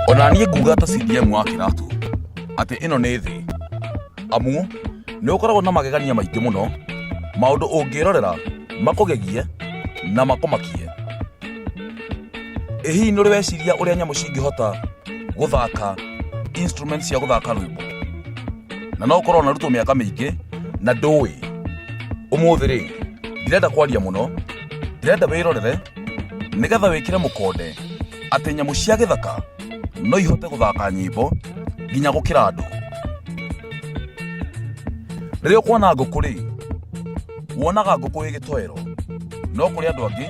Onanie nguga ta CDM wa kiratu ati ino ni thi amu ni ukoragwo na magegania maingi muno maundu ungirorera makugegie na makomakie. Hihi ni weciria uria nyamu cingihota guthaka instruments cia guthaka rwimbo na no ukorwo na ruto miaka mingi na ndui umuthi ri ndirenda kwaria muno, ndirenda wirorere nigetha wikire mukonde ati nyamu cia githaka no ihote guthaka nyimbo nginya gukira andu. Riria kuona nguku ri wonaga nguku igitoero no kuri andu angi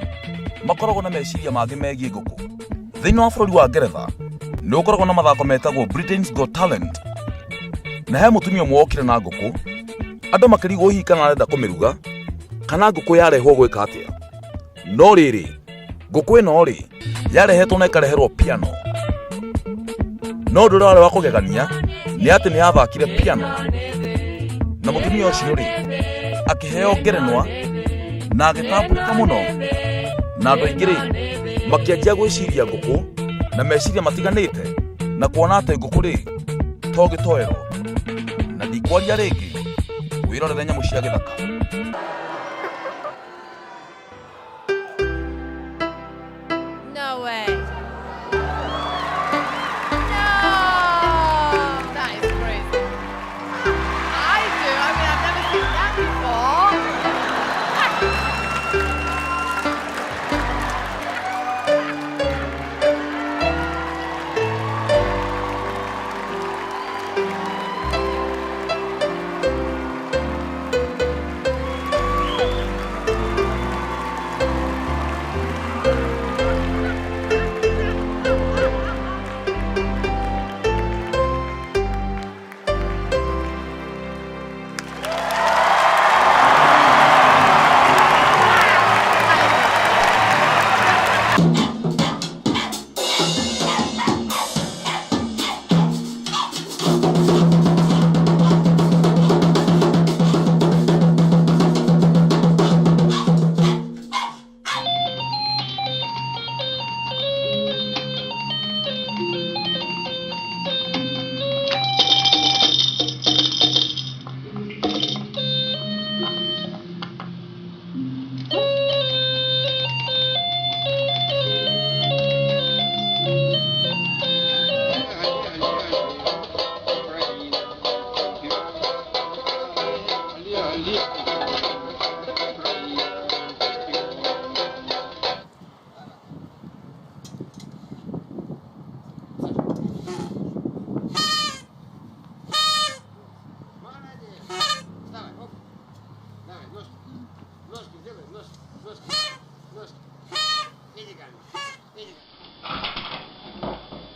makoragwo na meciria mangi megie nguku. Thiini wa bururi wa Ngeretha ni ukoragwo na mathako metagwo Britain's Got Talent na he mutumia mwokire na nguku andu makirigwo hihi kana arenda kumiruga kana nguku yarehwo gwika atia. No riri nguku ino ri yarehetwo na ikareherwo piano. No ndu rare wa kugegania ni ati ni yathakire piano na mutumia ucio ri akiheo ngerenwa na agitambulika muno na andu aingi ri makianjia gwiciria nguku na meciria matiganite na kuona ati nguku ri to gitoero na ndikwaria ringi wirorere nyamu cia githaka. No way.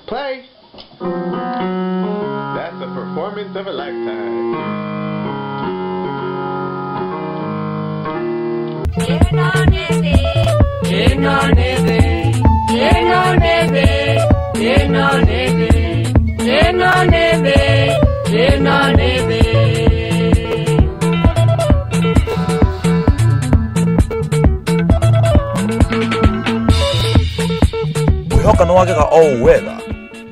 Play. That's a performance of a lifetime. Wihoka no wagega o wega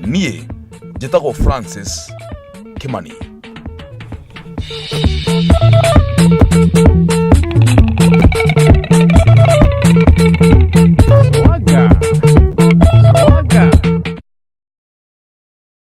nie njitagwo Francis Kimani.